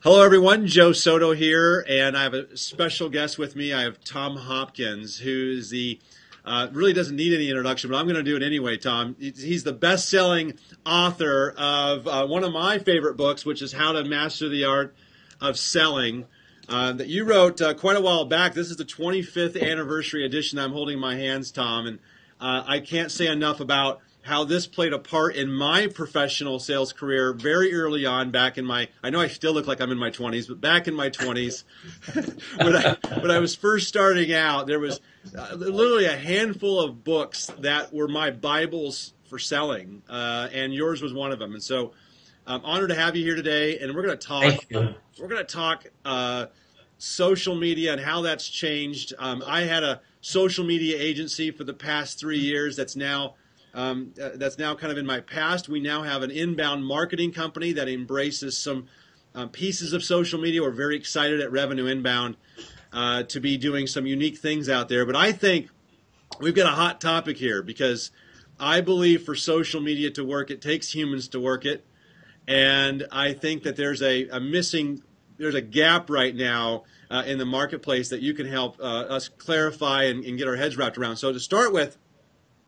Hello, everyone. Joe Soto here, and I have a special guest with me. I have Tom Hopkins, who's the really doesn't need any introduction, but I'm going to do it anyway. Tom, he's the best-selling author of one of my favorite books, which is How to Master the Art of Selling, that you wrote quite a while back. This is the 25th anniversary edition I'm holding in my hands, Tom, and I can't say enough about how this played a part in my professional sales career very early on back in my, I know I still look like I'm in my 20s, but back in my 20s, when I was first starting out, there was literally a handful of books that were my Bibles for selling, and yours was one of them. And so I'm honored to have you here today, and we're going to talk. Thank you. We're going to talk social media and how that's changed. I had a social media agency for the past 3 years that's now kind of in my past. We now have an inbound marketing company that embraces some pieces of social media. We're very excited at Revenue Inbound to be doing some unique things out there. But I think we've got a hot topic here because I believe for social media to work, it takes humans to work it. And I think that there's a gap right now in the marketplace that you can help us clarify and get our heads wrapped around. So to start with,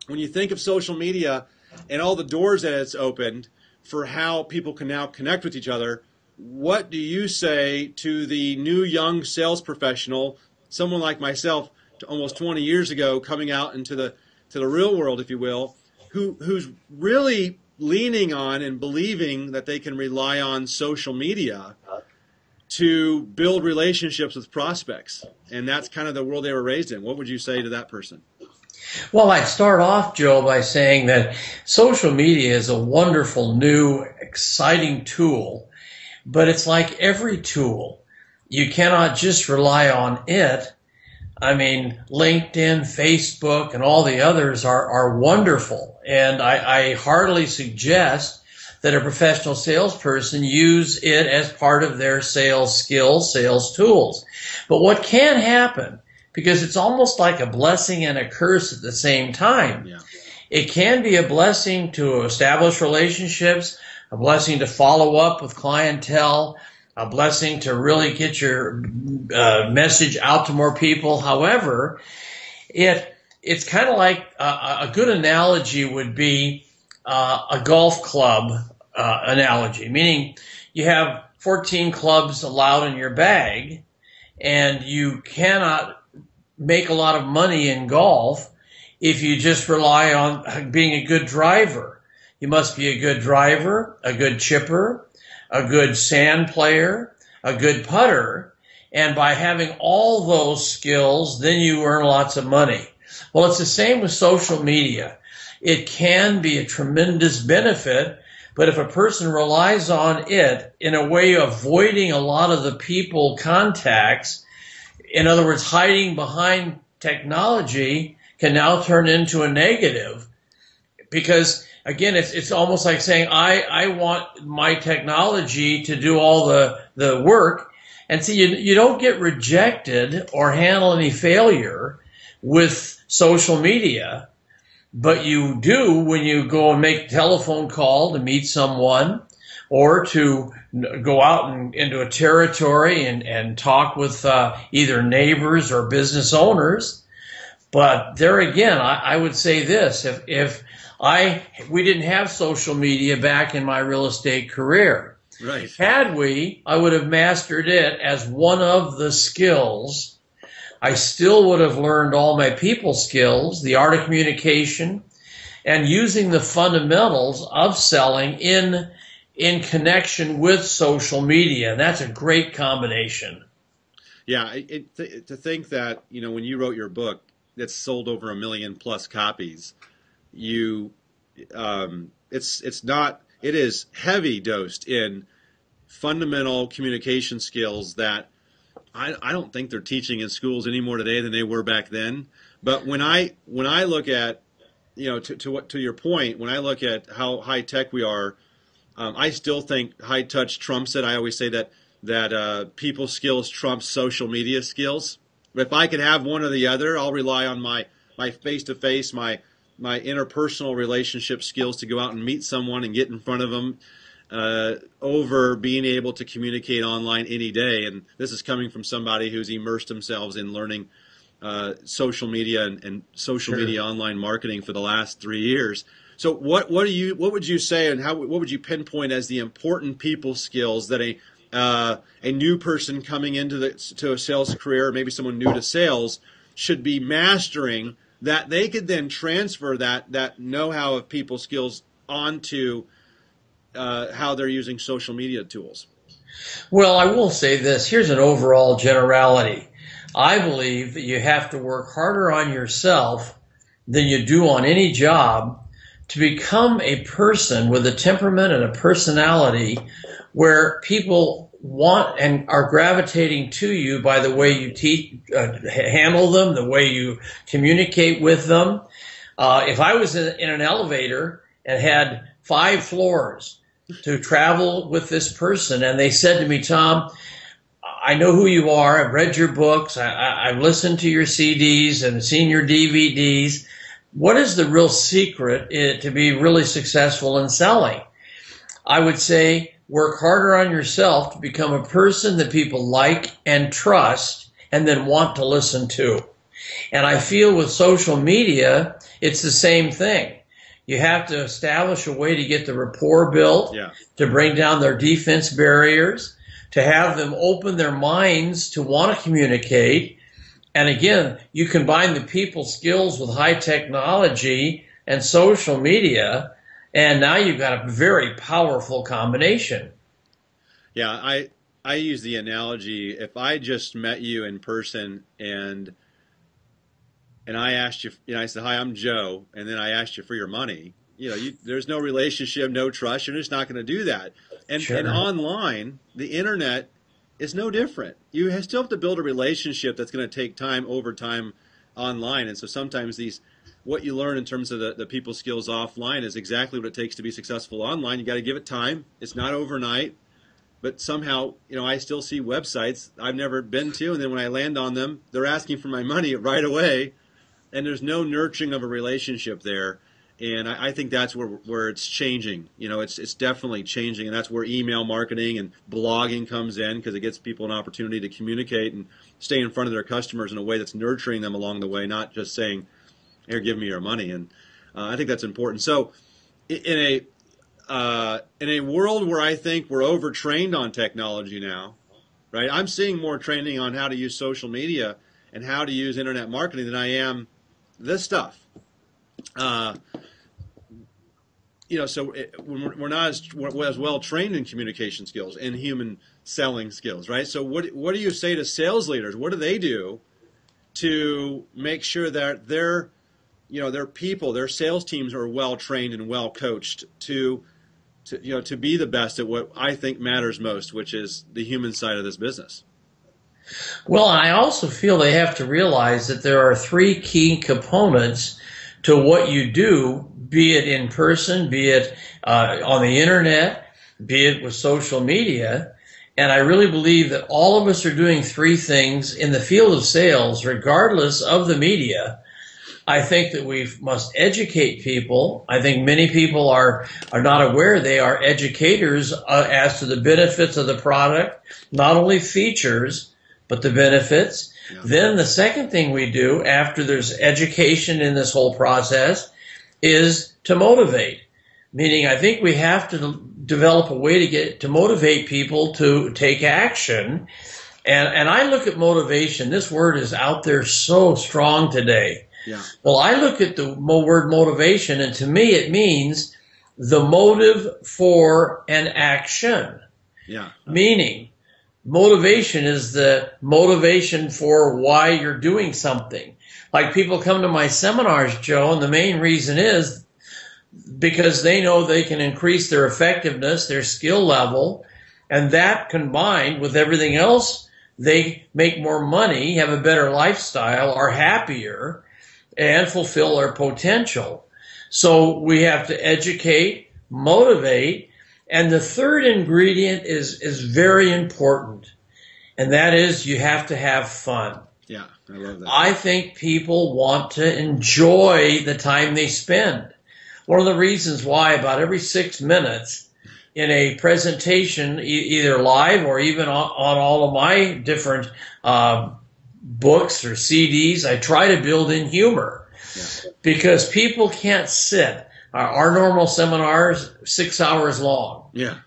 when you think of social media and all the doors that it's opened for how people can now connect with each other, what do you say to the new young sales professional, someone like myself, almost 20 years ago, coming out into the real world, if you will, who's really leaning on and believing that they can rely on social media to build relationships with prospects? And that's kind of the world they were raised in. What would you say to that person? Well, I'd start off, Joe, by saying that social media is a wonderful, new, exciting tool, but it's like every tool. You cannot just rely on it. I mean, LinkedIn, Facebook, and all the others are wonderful, and I heartily suggest that a professional salesperson use it as part of their sales skills, sales tools. But what can happen, because it's almost like a blessing and a curse at the same time. Yeah. It can be a blessing to establish relationships, a blessing to follow up with clientele, a blessing to really get your message out to more people. However, it's kind of like a good analogy would be a golf club analogy, meaning you have 14 clubs allowed in your bag, and you cannot make a lot of money in golf if you just rely on being a good driver. You must be a good driver, a good chipper, a good sand player, a good putter, and by having all those skills, then you earn lots of money. Well, it's the same with social media. It can be a tremendous benefit, but if a person relies on it in a way of avoiding a lot of the people contacts, in other words, hiding behind technology, can now turn into a negative. Because, again, it's almost like saying, I want my technology to do all the work. And see, you don't get rejected or handle any failure with social media, but you do when you go and make a telephone call to meet someone, or to go out into a territory and talk with either neighbors or business owners. But there again, I would say this: if we didn't have social media back in my real estate career, Right. Had we, I would have mastered it as one of the skills. I still would have learned all my people skills, the art of communication, and using the fundamentals of selling in connection with social media. And that's a great combination. Yeah, to think that, when you wrote your book that's sold over 1 million plus copies, it is heavy dosed in fundamental communication skills that I don't think they're teaching in schools any more today than they were back then. But when I look at, to your point, when I look at how high tech we are, I still think high touch trumps it. I always say that people skills trumps social media skills. But if I could have one or the other, I'll rely on my face to face, my interpersonal relationship skills to go out and meet someone and get in front of them. over being able to communicate online any day. And this is coming from somebody who's immersed themselves in learning social media and social media online marketing for the last 3 years. So what would you say, and what would you pinpoint as the important people skills that a new person coming into to a sales career, maybe someone new to sales, should be mastering, that they could then transfer that know-how of people skills onto how they're using social media tools? Well, I will say this. Here's an overall generality. I believe that you have to work harder on yourself than you do on any job to become a person with a temperament and a personality where people want and are gravitating to you by the way you handle them, the way you communicate with them. If I was in an elevator and had 5 floors to travel with this person, and they said to me, Tom, I know who you are. I've read your books. I've listened to your CDs and seen your DVDs. What is the real secret to be really successful in selling? I would say work harder on yourself to become a person that people like and trust and then want to listen to. And I feel with social media, it's the same thing. You have to establish a way to get the rapport built, to bring down their defense barriers, to have them open their minds to want to communicate. And again, you combine the people skills with high technology and social media, and now you've got a very powerful combination. Yeah, I use the analogy, if I just met you in person and I asked you, I said, hi, I'm Joe, and then I asked you for your money, there's no relationship, no trust. You're just not going to do that. And online, the internet is no different. You still have to build a relationship that's going to take time over time online. And so sometimes what you learn in terms of the people skills offline is exactly what it takes to be successful online. You got to give it time. It's not overnight. But somehow, I still see websites I've never been to, and then when I land on them, they're asking for my money right away, and there's no nurturing of a relationship there. And I think that's where it's changing. It's definitely changing, and that's where email marketing and blogging comes in, because it gives people an opportunity to communicate and stay in front of their customers in a way that's nurturing them along the way, not just saying, here, give me your money. And I think that's important. So in a world where I think we're overtrained on technology now, right? I'm seeing more training on how to use social media and how to use internet marketing than I am this stuff. So we're not as well trained in communication skills and human selling skills, right? So what do you say to sales leaders? What do they do to make sure that their people, their sales teams are well trained and well coached to be the best at what I think matters most, which is the human side of this business? Well, I also feel they have to realize that there are 3 key components to what you do, be it in person, be it on the internet, be it with social media. And I really believe that all of us are doing 3 things in the field of sales, regardless of the media. I think that we must educate people. I think many people are not aware they are educators as to the benefits of the product, not only features, but the benefits. Yeah. Then the second thing we do after there's education in this whole process is to motivate. Meaning I think we have to develop a way to motivate people to take action. And I look at motivation. This word is out there so strong today. Yeah. Well, I look at the word motivation, and to me it means the motive for an action. Yeah. Meaning, motivation is the motivation for why you're doing something. Like people come to my seminars, Joe, and the main reason is because they know they can increase their effectiveness, their skill level, and that combined with everything else, they make more money, have a better lifestyle, are happier, and fulfill their potential. So we have to educate, motivate, and the third ingredient is very important, and that is you have to have fun. Yeah, I love that. I think people want to enjoy the time they spend. One of the reasons why about every 6 minutes in a presentation, either live or even on all of my different books or CDs, I try to build in humor. Yeah. Because people can't sit. Our normal seminars, 6 hours long. Yeah,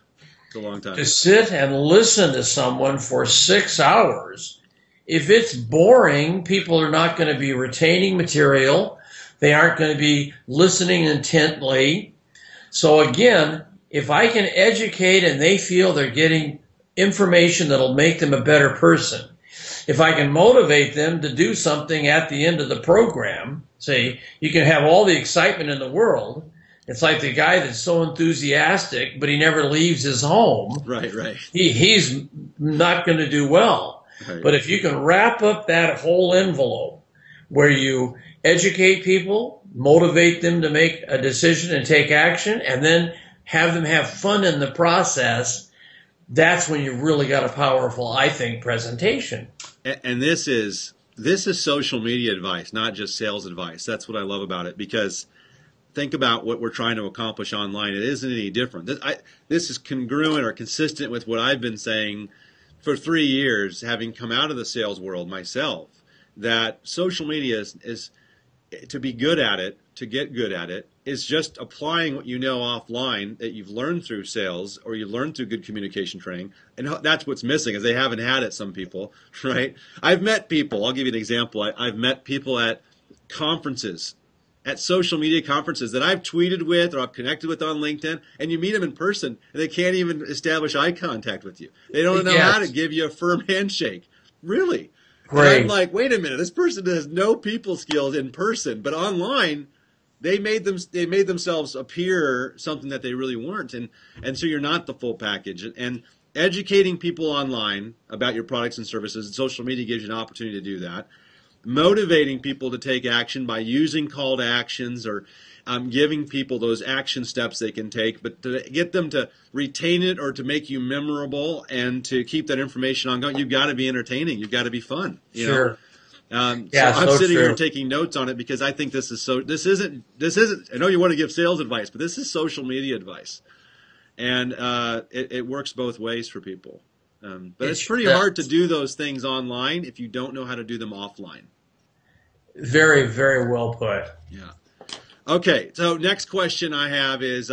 it's a long time. To sit and listen to someone for 6 hours, if it's boring, people are not going to be retaining material. They aren't going to be listening intently. So again, if I can educate and they feel they're getting information that'll make them a better person, if I can motivate them to do something at the end of the program, say, you can have all the excitement in the world. It's like the guy that's so enthusiastic, but he never leaves his home. Right. He's not going to do well. Right. But if you can wrap up that whole envelope where you educate people, motivate them to make a decision and take action, and then have them have fun in the process, that's when you've really got a powerful, I think, presentation. And this is social media advice, not just sales advice. That's what I love about it, because think about what we're trying to accomplish online. It isn't any different. This is congruent or consistent with what I've been saying for 3 years, having come out of the sales world myself, that social media is to be good at it, to get good at it, is just applying what you know offline that you've learned through sales or you learned through good communication training. And that's what's missing, is they haven't had it, some people, right? I've met people, I'll give you an example. I've met people at conferences, at social media conferences that I've tweeted with or I've connected with on LinkedIn, and you meet them in person and they can't even establish eye contact with you. They don't know how to give you a firm handshake. Really? Right. And I'm like, wait a minute, this person has no people skills in person, but online they made themselves appear something that they really weren't, and so you're not the full package. And educating people online about your products and services, and social media gives you an opportunity to do that. Motivating people to take action by using call to actions or giving people those action steps they can take, but to get them to retain it or to make you memorable and to keep that information ongoing, you've got to be entertaining. You've got to be fun. Sure. So I'm sitting here taking notes on it because I think this isn't, I know you want to give sales advice, but this is social media advice. And it works both ways for people. But it's pretty hard to do those things online if you don't know how to do them offline. Very, very well put. Yeah. Okay, so next question I have is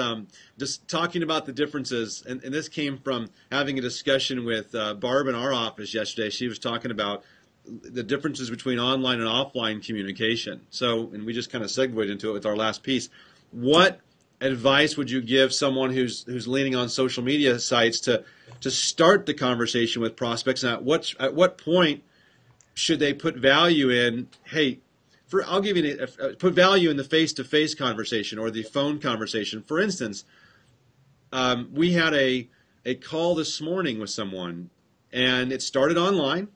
just talking about the differences, and this came from having a discussion with Barb in our office yesterday. She was talking about the differences between online and offline communication. So, and we just kind of segued into it with our last piece. What advice would you give someone who's leaning on social media sites to start the conversation with prospects, and at what point should they put value in, hey, I'll give you put value in the face-to-face conversation or the phone conversation. For instance, we had a call this morning with someone, and it started online.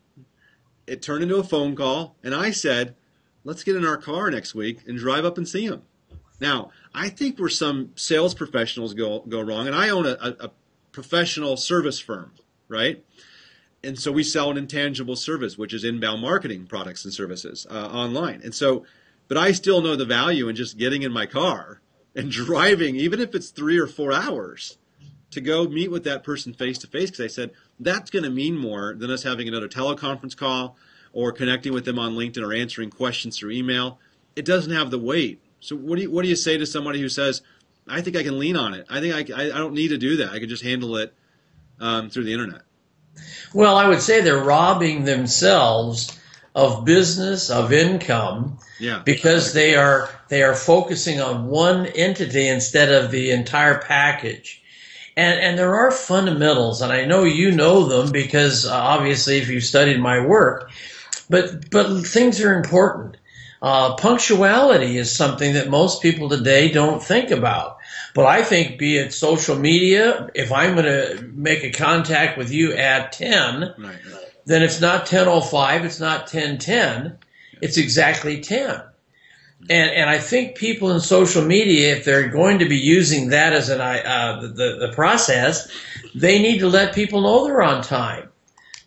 It turned into a phone call, and I said, let's get in our car next week and drive up and see him. Now, I think where some sales professionals go wrong, and I own a professional service firm, right? And so we sell an intangible service, which is inbound marketing products and services online. And so, but I still know the value in just getting in my car and driving, even if it's 3 or 4 hours, to go meet with that person face to face. Because I said, that's going to mean more than us having another teleconference call or connecting with them on LinkedIn or answering questions through email. It doesn't have the weight. So what do you say to somebody who says, I think I can lean on it. I think I don't need to do that. I can just handle it through the internet. Well, I would say they're robbing themselves of business, of income, because they are focusing on one entity instead of the entire package. And there are fundamentals, and I know you know them because obviously if you've studied my work, but things are important. Punctuality is something that most people today don't think about. But I think, be it social media, if I'm going to make a contact with you at 10, then it's not 10:05, it's not 10:10, it's exactly 10. And I think people in social media, if they're going to be using that as the process, they need to let people know they're on time.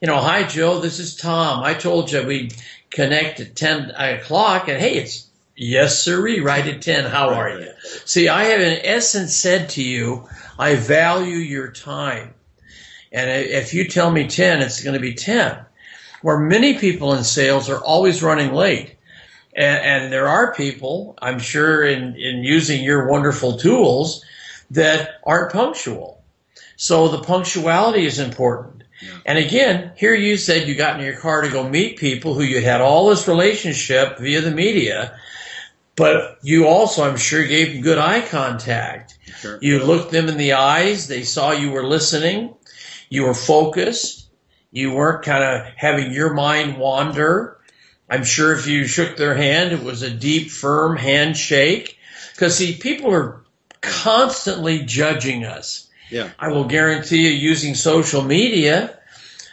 You know, hi Joe, this is Tom. I told you we'd connect at 10 o'clock, and hey, it's Yes, sirree, right at 10. How Right, are right. you? See, I have in essence said to you, I value your time. And if you tell me 10, it's going to be 10. Where many people in sales are always running late. And there are people, I'm sure, in using your wonderful tools that aren't punctual. So the punctuality is important. Yeah. And again, here you said you got in your car to go meet people who you had all this relationship via the media, but you also, I'm sure, gave them good eye contact. Sure. You looked them in the eyes. They saw you were listening. You were focused. You weren't kind of having your mind wander. I'm sure if you shook their hand, it was a deep, firm handshake. Because, see, people are constantly judging us. Yeah. I will guarantee you, using social media,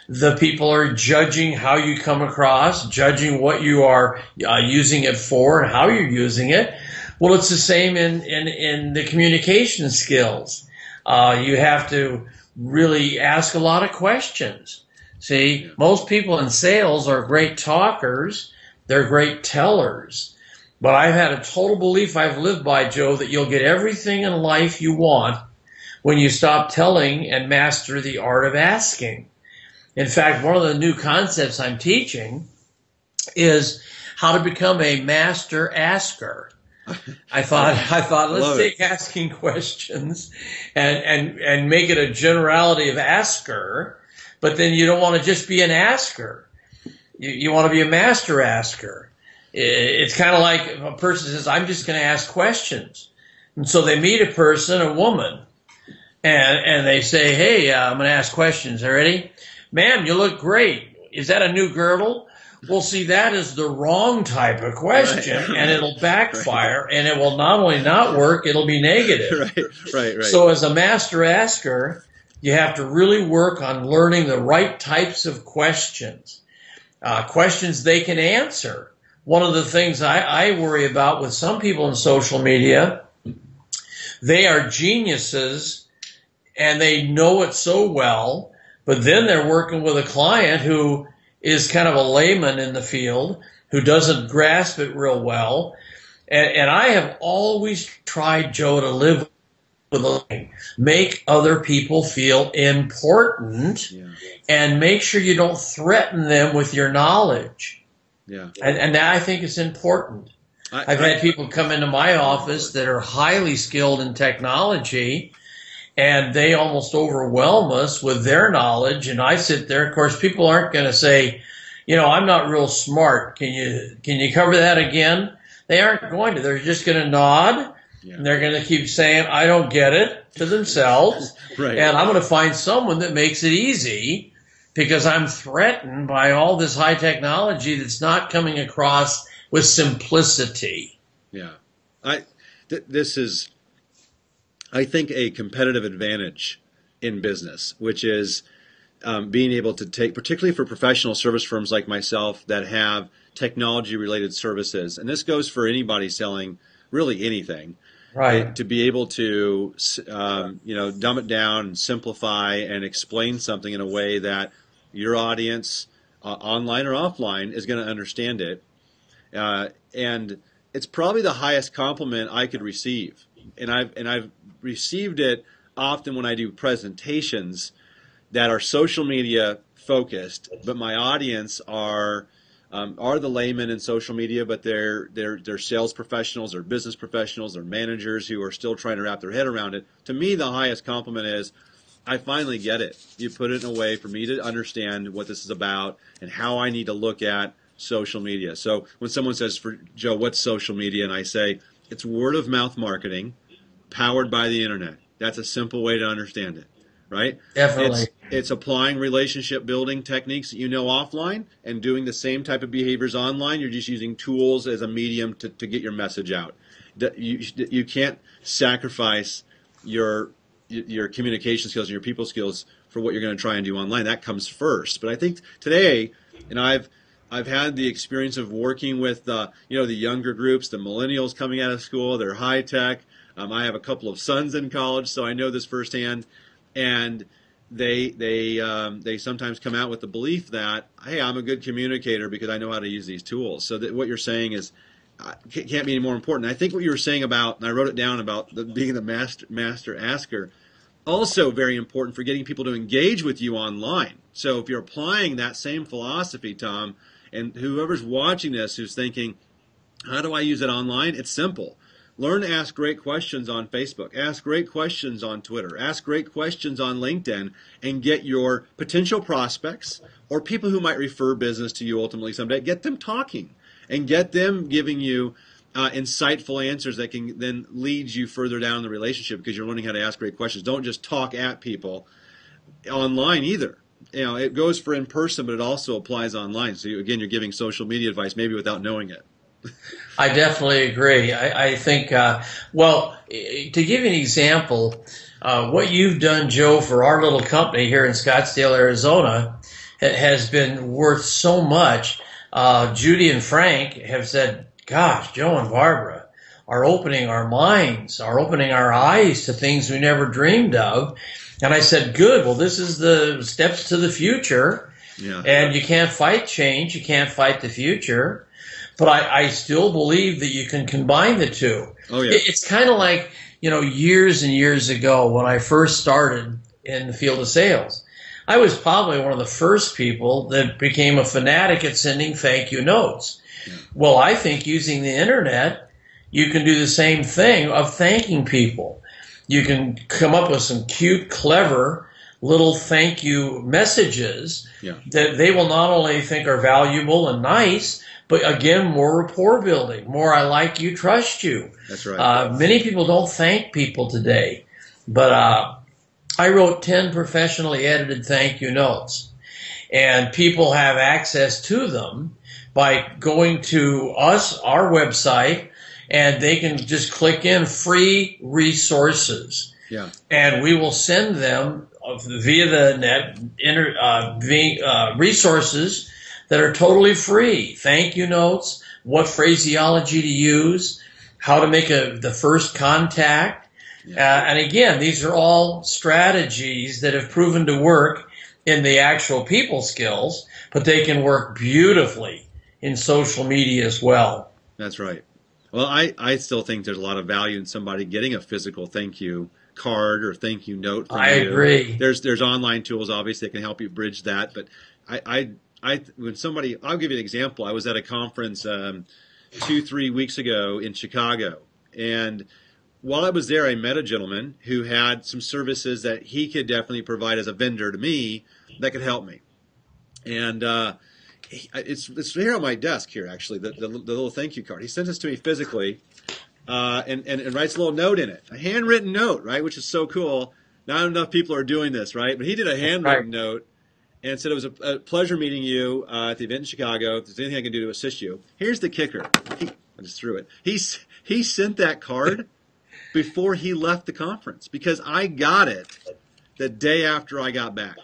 the people are judging how you come across, judging what you are using it for and how you're using it. Well, it's the same in the communication skills. You have to really ask a lot of questions. See, most people in sales are great talkers. They're great tellers. But I've had a total belief I've lived by, Joe, that you'll get everything in life you want when you stop telling and master the art of asking. In fact, one of the new concepts I'm teaching is how to become a master asker. I thought let's take asking questions and make it a generality of asker, but then you don't want to just be an asker. You want to be a master asker. It's kind of like if a person says, I'm just going to ask questions. And so they meet a person, a woman, and they say, hey, I'm going to ask questions. Are you ready? Ma'am, you look great. Is that a new girdle? Well, see, that is the wrong type of question, right. And it'll backfire, right. And it will not only not work, it'll be negative. Right. So as a master asker, you have to really work on learning the right types of questions, questions they can answer. One of the things I worry about with some people in social media, they are geniuses and they know it so well, but then they're working with a client who is kind of a layman in the field, who doesn't grasp it real well. And I have always tried, Joe, to live with a make other people feel important, and make sure you don't threaten them with your knowledge. Yeah. And that I think is important. I've had people come into my office that are highly skilled in technology, and they almost overwhelm us with their knowledge. And I sit there. Of course, people aren't going to say, I'm not real smart. Can you cover that again? They aren't going to. They're just going to nod. Yeah. And they're going to keep saying, I don't get it, to themselves. Right. And I'm going to find someone that makes it easy, because I'm threatened by all this high technology that's not coming across with simplicity. Yeah. This is, I think, a competitive advantage in business, which is being able to take, particularly for professional service firms like myself that have technology-related services, and this goes for anybody selling really anything, right? To be able to, dumb it down and simplify and explain something in a way that your audience, online or offline, is going to understand it, and it's probably the highest compliment I could receive, and I've received it often when I do presentations that are social media focused, but my audience are the laymen in social media, but they're sales professionals or business professionals or managers who are still trying to wrap their head around it. To me, the highest compliment is, I finally get it. You put it in a way for me to understand what this is about and how I need to look at social media. So when someone says, for Joe, what's social media? And I say, it's word of mouth marketing powered by the internet. That's a simple way to understand it, right? Definitely. It's applying relationship building techniques that you know offline and doing the same type of behaviors online. You're just using tools as a medium to get your message out. You can't sacrifice your communication skills and your people skills for what you're going to try and do online. That comes first. But I think today, and I've had the experience of working with the younger groups, the millennials coming out of school. They're high tech. I have a couple of sons in college, so I know this firsthand. And they sometimes come out with the belief that, hey, I'm a good communicator because I know how to use these tools. So that what you're saying is, can't be any more important. I think what you were saying about, and I wrote it down about being the master asker, also very important for getting people to engage with you online. So if you're applying that same philosophy, Tom, and whoever's watching this who's thinking, how do I use it online? It's simple. Learn to ask great questions on Facebook. Ask great questions on Twitter. Ask great questions on LinkedIn, and get your potential prospects or people who might refer business to you ultimately someday, get them talking and get them giving you insightful answers that can then lead you further down in the relationship, because you're learning how to ask great questions. Don't just talk at people online either. You know, it goes for in person, but it also applies online. So again, you're giving social media advice maybe without knowing it. I definitely agree. I think, well, to give you an example, what you've done, Joe, for our little company here in Scottsdale, Arizona, has been worth so much. Judy and Frank have said, gosh, Joe and Barbara are opening our minds, are opening our eyes to things we never dreamed of. And I said, good, well, this is the steps to the future. Yeah. And you can't fight change. You can't fight the future. But I still believe that you can combine the two. Oh, yeah. It's kind of like, you know, years and years ago when I first started in the field of sales, I was probably one of the first people that became a fanatic at sending thank you notes. Yeah. Well, I think using the internet, you can do the same thing of thanking people. You can come up with some cute, clever little thank you messages that they will not only think are valuable and nice, but again, more rapport building, more I like you, trust you. That's right. Many people don't thank people today, but I wrote 10 professionally edited thank you notes, and people have access to them by going to our website, and they can just click in free resources. Yeah. And we will send them via the net resources that are totally free. Thank you notes, what phraseology to use, how to make the first contact. Yeah. And again, these are all strategies that have proven to work in the actual people skills, but they can work beautifully in social media as well. That's right. Well, I still think there's a lot of value in somebody getting a physical thank you card or thank you note from you. I agree. There's online tools, obviously, that can help you bridge that. But when somebody, I'll give you an example. I was at a conference 2-3 weeks ago in Chicago, and while I was there, I met a gentleman who had some services that he could definitely provide as a vendor to me that could help me. And it's here on my desk here, actually, the little thank you card. He sent this to me physically, and writes a little note in it, a handwritten note, right, which is so cool. Not enough people are doing this, right? But he did a handwritten note and said, it was a pleasure meeting you at the event in Chicago. If there's anything I can do to assist you. Here's the kicker. I just threw it. He sent that card before he left the conference, because I got it the day after I got back.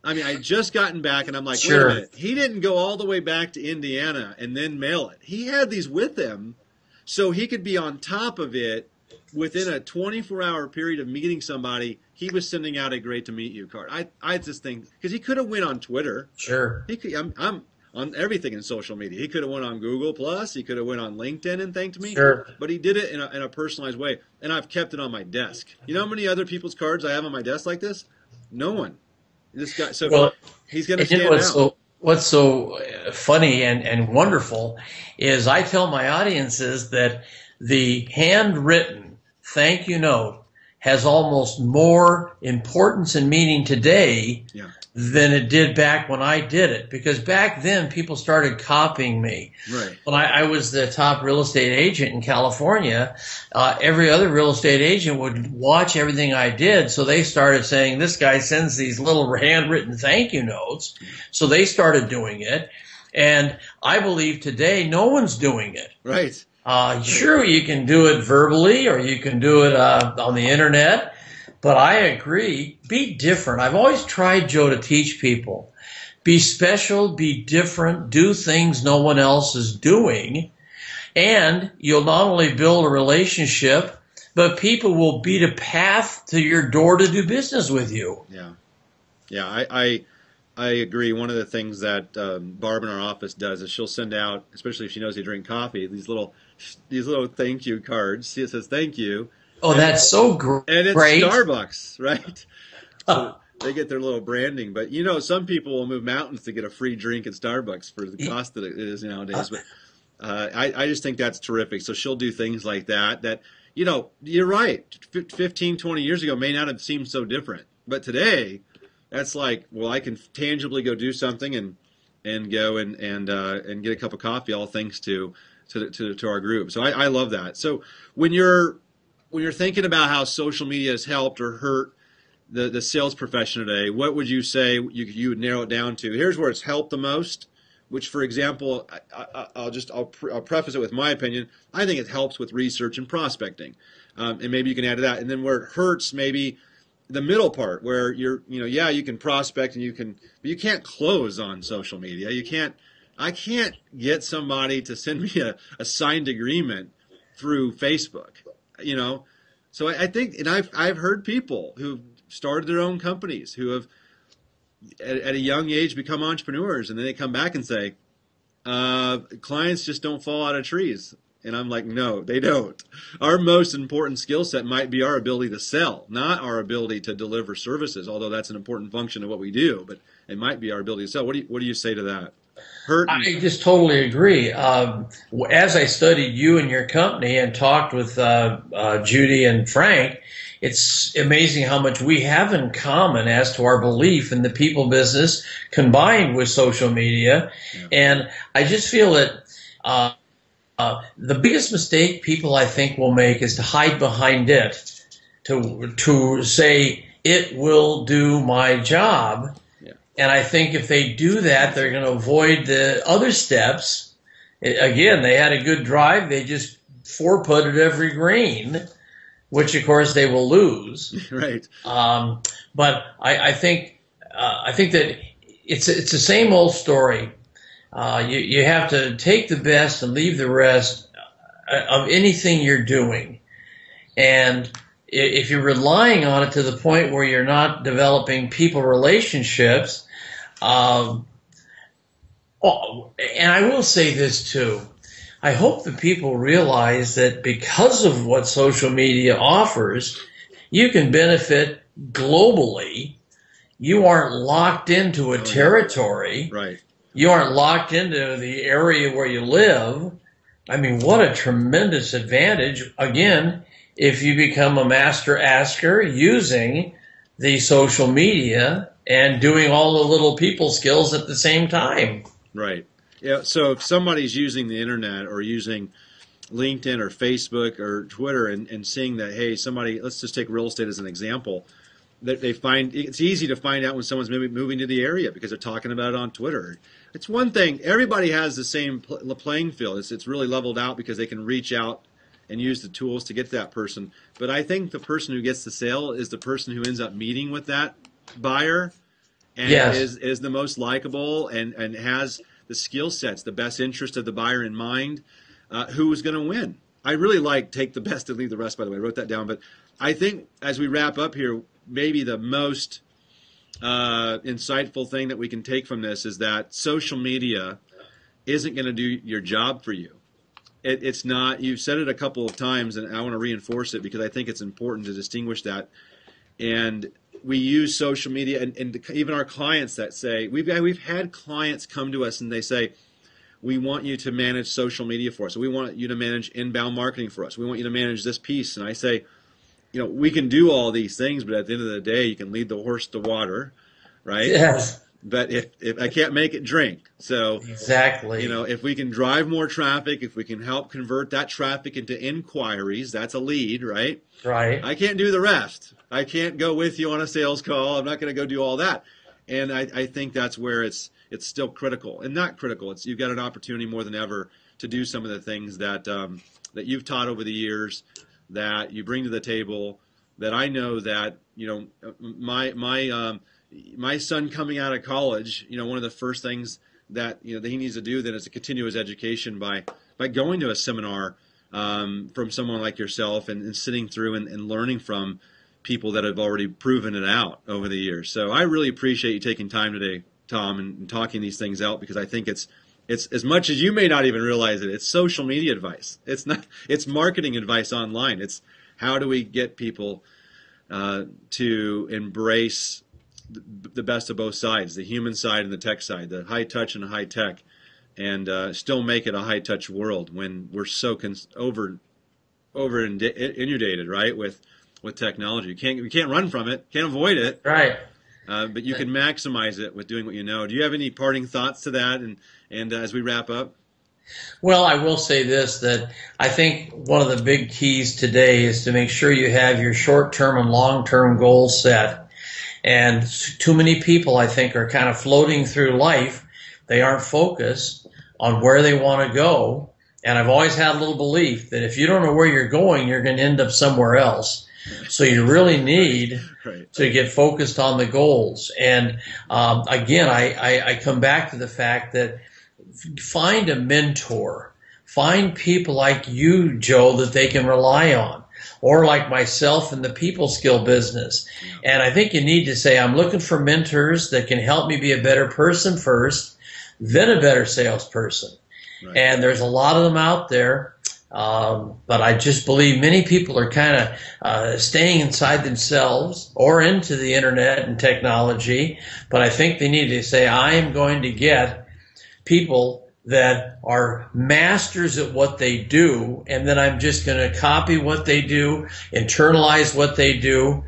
I mean, I just gotten back, and I'm like, wait a minute. He didn't go all the way back to Indiana and then mail it. He had these with him so he could be on top of it within a 24-hour period of meeting somebody. He was sending out a great to meet you card. I just think, because he could have went on Twitter. Sure. He could, I'm on everything in social media. He could have went on Google Plus. He could have went on LinkedIn and thanked me. Sure. But he did it in a personalized way, and I've kept it on my desk. You know how many other people's cards I have on my desk like this? No one. This guy. So he's going to stand out. What's so funny and wonderful is I tell my audiences that the handwritten thank you note has almost more importance and meaning today than it did back when I did it. Because back then, people started copying me. Right. When I was the top real estate agent in California, every other real estate agent would watch everything I did. So they started saying, this guy sends these little handwritten thank you notes. So they started doing it. And I believe today, no one's doing it. Right. Sure, you can do it verbally or you can do it on the internet. But I agree, be different. I've always tried, Joe, to teach people. Be special, be different, do things no one else is doing, and you'll not only build a relationship, but people will beat a path to your door to do business with you. Yeah. Yeah, I agree. One of the things that Barb in our office does is she'll send out, especially if she knows you drink coffee, these little thank you cards. See, it says thank you, Oh, and that's so and it's great. Starbucks, right? So they get their little branding. But some people will move mountains to get a free drink at Starbucks for the cost that it is nowadays. But I just think that's terrific. So she'll do things like that. You're right. 15, 20 years ago may not have seemed so different, but today, that's like, well, I can tangibly go do something and go and get a cup of coffee, all thanks to our group. So I love that. So when you're thinking about how social media has helped or hurt the sales profession today, what would you say you would narrow it down to? Here's where it's helped the most. Which, for example, I'll preface it with my opinion. I think it helps with research and prospecting, and maybe you can add to that. And then where it hurts, maybe the middle part, where you can prospect but you can't close on social media. I can't get somebody to send me a signed agreement through Facebook. So I think, and I've heard people who've started their own companies who have at a young age become entrepreneurs, and then they come back and say, clients just don't fall out of trees. And I'm like, no, they don't. Our most important skill set might be our ability to sell, not our ability to deliver services, although that's an important function of what we do, but it might be our ability to sell. What do you say to that? I just totally agree. As I studied you and your company and talked with Judy and Frank, it's amazing how much we have in common as to our belief in the people business combined with social media. Yeah. And I just feel that the biggest mistake people, I think, will make is to hide behind it, to say it will do my job. Yeah. And I think if they do that, they're going to avoid the other steps. Again, they had a good drive. They just four-putted every green, which of course they will lose. Right. But I think that it's the same old story. You have to take the best and leave the rest of anything you're doing. And if you're relying on it to the point where you're not developing people relationships, and I will say this too. I hope that people realize that because of what social media offers, you can benefit globally. You aren't locked into a territory. Right. You aren't locked into the area where you live. I mean, what a tremendous advantage, again, if you become a master asker using the social media and doing all the little people skills at the same time. Right. Yeah, so if somebody's using the internet or using LinkedIn or Facebook or Twitter and seeing that, hey, let's just take real estate as an example, that they find it's easy to find out when someone's maybe moving to the area because they're talking about it on Twitter. It's one thing, everybody has the same playing field. It's really leveled out because they can reach out and use the tools to get to that person. But I think the person who gets the sale is the person who ends up meeting with that buyer and yes. is the most likable and has the skill sets, the best interest of the buyer in mind, who is going to win. I really like take the best and leave the rest, by the way. I wrote that down. But I think as we wrap up here, maybe the most insightful thing that we can take from this is that social media isn't going to do your job for you. It's not. You've said it a couple of times, and I want to reinforce it because I think it's important to distinguish that. And we use social media, and even our clients that say, we've had clients come to us and they say, we want you to manage social media for us. We want you to manage inbound marketing for us. We want you to manage this piece. And I say, we can do all these things, but at the end of the day, you can lead the horse to water, right? Yes. But if I can't make it drink. So exactly. If we can drive more traffic, if we can help convert that traffic into inquiries, that's a lead, right? Right. I can't do the rest. I can't go with you on a sales call. I'm not going to go do all that. And I think that's where it's still critical, and not critical. You've got an opportunity more than ever to do some of the things that that you've taught over the years, that you bring to the table. That I know that my son coming out of college, one of the first things that that he needs to do then is to continue his education by going to a seminar from someone like yourself and sitting through and learning from people that have already proven it out over the years. So I really appreciate you taking time today Tom, and talking these things out, because I think it's as much as you may not even realize it, it's social media advice. It's marketing advice online. It's how do we get people to embrace the best of both sides, the human side and the tech side, the high touch and high tech, and still make it a high touch world when we're so inundated, right, with technology. You can't run from it, can't avoid it. Right. But you can maximize it with doing what you know. Do you have any parting thoughts to that? And as we wrap up? Well, I will say this, that I think one of the big keys today is to make sure you have your short-term and long-term goals set. And too many people, I think, are kind of floating through life. They aren't focused on where they want to go. And I've always had a little belief that if you don't know where you're going, you're going to end up somewhere else. So you really need to get focused on the goals. And again, I come back to the fact that find a mentor. Find people like you, Joe, that they can rely on, or like myself in the people skill business. And I think you need to say, I'm looking for mentors that can help me be a better person first, then a better salesperson. Right. And there's a lot of them out there. But I just believe many people are kind of staying inside themselves or into the internet and technology. But I think they need to say, I am going to get people that are masters at what they do, and then I'm just going to copy what they do, internalize what they do.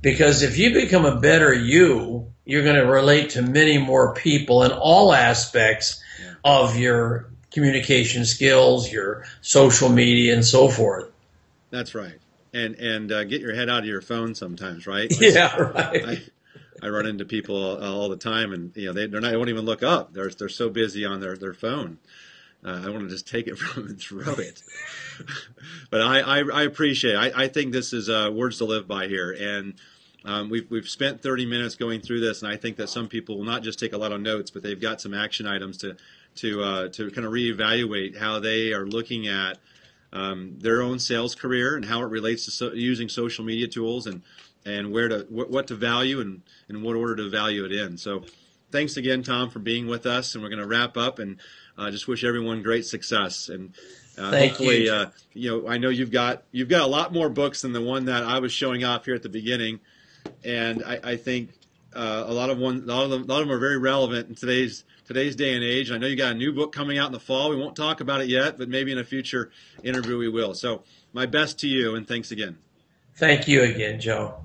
Because if you become a better you, you're going to relate to many more people in all aspects of your communication skills, your social media, and so forth. That's right. And get your head out of your phone sometimes, right? Yeah, right. I run into people all the time, and they won't even look up. They're so busy on their phone. I want to just take it from them and throw it. But I appreciate it. I think this is words to live by here, and we've spent 30 minutes going through this, and I think that some people will not just take a lot of notes, but they've got some action items to kind of reevaluate how they are looking at their own sales career and how it relates to using social media tools, and what to value and in what order to value it in. So thanks again, Tom, for being with us, and we're going to wrap up, and just wish everyone great success. And hopefully, I know you've got a lot more books than the one that I was showing off here at the beginning, and I think a lot of them are very relevant in today's day and age. I know you got a new book coming out in the fall. We won't talk about it yet, but maybe in a future interview we will. So my best to you, and thanks again. Thank you again, Joe.